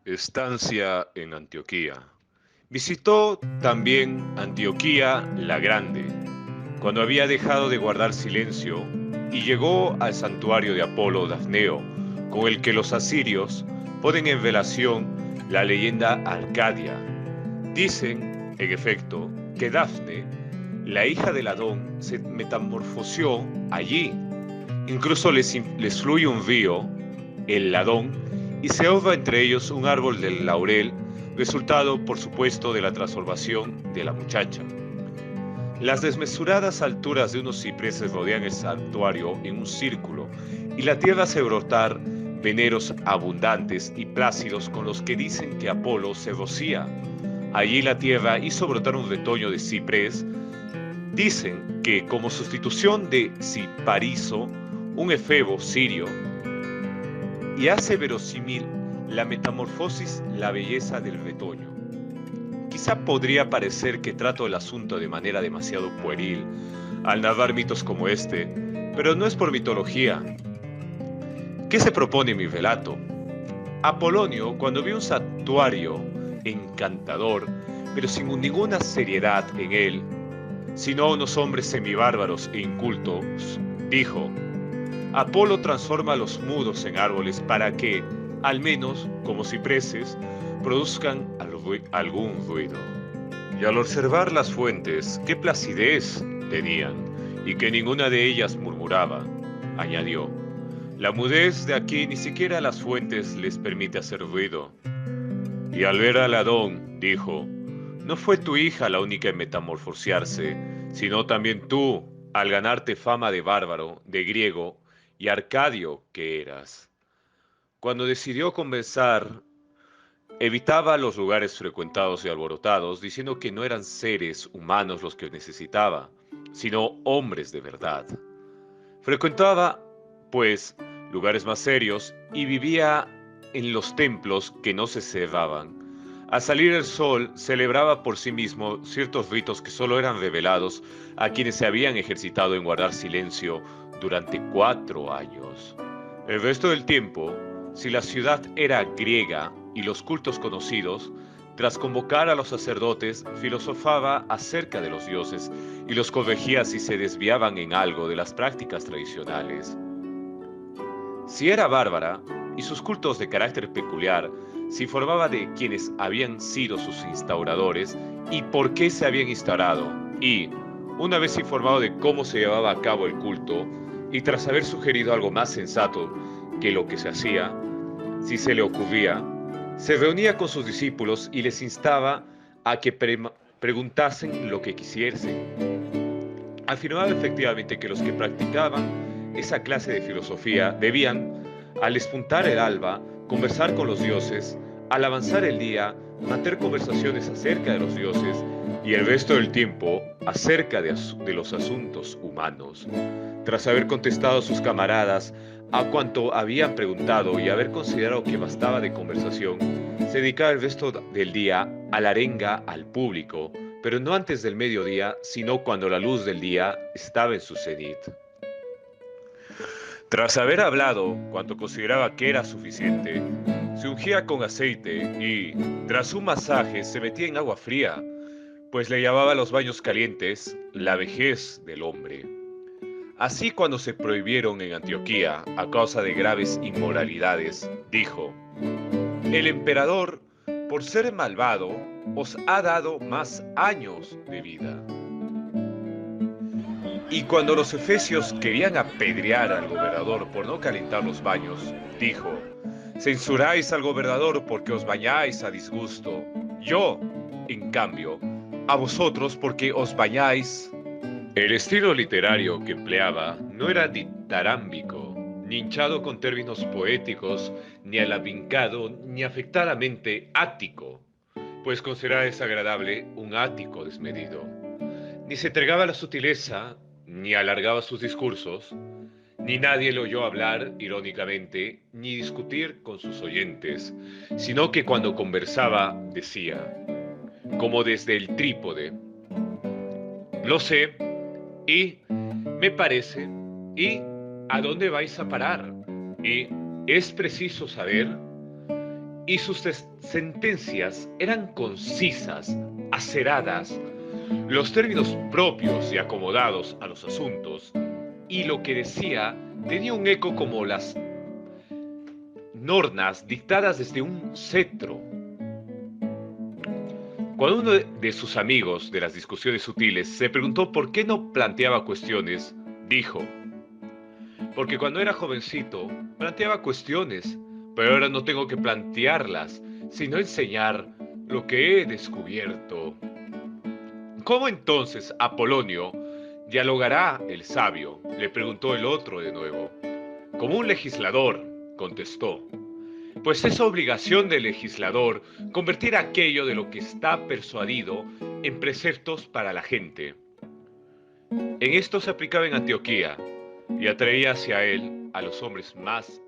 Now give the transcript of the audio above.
Estancia en Antioquía. Visitó también Antioquía la Grande, cuando había dejado de guardar silencio, y llegó al santuario de Apolo Dafneo, con el que los asirios ponen en velación la leyenda Arcadia. Dicen, en efecto, que Dafne, la hija del Adón, se metamorfoseó allí. Incluso les fluye un río, el Ladón, y se obra entre ellos un árbol del laurel, resultado, por supuesto, de la transformación de la muchacha. Las desmesuradas alturas de unos cipreses rodean el santuario en un círculo, y la tierra hace brotar veneros abundantes y plácidos con los que dicen que Apolo se rocía. Allí la tierra hizo brotar un retoño de ciprés. Dicen que como sustitución de ciparizo, un efebo sirio, y hace verosímil la metamorfosis, la belleza del retoño. Quizá podría parecer que trato el asunto de manera demasiado pueril al narrar mitos como este, pero no es por mitología. ¿Qué se propone mi relato? Apolonio, cuando vio un santuario encantador, pero sin ninguna seriedad en él, sino unos hombres semibárbaros e incultos, dijo: Apolo transforma a los mudos en árboles para que, al menos, como cipreses, produzcan algún ruido. Y al observar las fuentes, qué placidez tenían, y que ninguna de ellas murmuraba, añadió: la mudez de aquí ni siquiera a las fuentes les permite hacer ruido. Y al ver al Adón, dijo: no fue tu hija la única en metamorfosearse, sino también tú, al ganarte fama de bárbaro, de griego y arcadio que eras. Cuando decidió conversar, evitaba los lugares frecuentados y alborotados, diciendo que no eran seres humanos los que necesitaba, sino hombres de verdad. Frecuentaba, pues, lugares más serios y vivía en los templos que no se cerraban. Al salir el sol, celebraba por sí mismo ciertos ritos que solo eran revelados a quienes se habían ejercitado en guardar silencio durante 4 años. El resto del tiempo, si la ciudad era griega y los cultos conocidos, tras convocar a los sacerdotes, filosofaba acerca de los dioses y los corregía si se desviaban en algo de las prácticas tradicionales. Si era bárbara, y sus cultos de carácter peculiar, se informaba de quienes habían sido sus instauradores y por qué se habían instaurado, y, una vez informado de cómo se llevaba a cabo el culto, y tras haber sugerido algo más sensato que lo que se hacía, si se le ocurría, se reunía con sus discípulos y les instaba a que preguntasen lo que quisiesen. Afirmaba efectivamente que los que practicaban esa clase de filosofía debían, al despuntar el alba, conversar con los dioses, al avanzar el día, mantener conversaciones acerca de los dioses y el resto del tiempo acerca de los asuntos humanos. Tras haber contestado a sus camaradas a cuanto habían preguntado y haber considerado que bastaba de conversación, se dedicaba el resto del día a la arenga al público, pero no antes del mediodía, sino cuando la luz del día estaba en su cenit. Tras haber hablado cuanto consideraba que era suficiente, se ungía con aceite y, tras un masaje, se metía en agua fría, pues le llamaba a los baños calientes la vejez del hombre. Así, cuando se prohibieron en Antioquía a causa de graves inmoralidades, dijo: el emperador, por ser malvado, os ha dado más años de vida. Y cuando los efesios querían apedrear al gobernador por no calentar los baños, dijo: censuráis al gobernador porque os bañáis a disgusto. Yo, en cambio, a vosotros porque os bañáis. El estilo literario que empleaba no era ditarámbico, ni hinchado con términos poéticos, ni alabincado, ni afectadamente ático, pues consideraba desagradable un ático desmedido. Ni se entregaba a la sutileza, ni alargaba sus discursos, ni nadie le oyó hablar irónicamente, ni discutir con sus oyentes, sino que cuando conversaba decía, como desde el trípode: lo sé, y me parece, y ¿a dónde vais a parar? Y ¿es preciso saber? y sus sentencias eran concisas, aceradas, los términos propios y acomodados a los asuntos, y lo que decía tenía un eco como las nornas dictadas desde un cetro. Cuando uno de sus amigos de las discusiones sutiles se preguntó por qué no planteaba cuestiones, dijo: porque cuando era jovencito planteaba cuestiones, pero ahora no tengo que plantearlas, sino enseñar lo que he descubierto. ¿Cómo entonces, Apolonio, dialogará el sabio?, le preguntó el otro de nuevo. Como un legislador, contestó, pues es obligación del legislador convertir aquello de lo que está persuadido en preceptos para la gente. En esto se aplicaba en Antioquía y atraía hacia él a los hombres más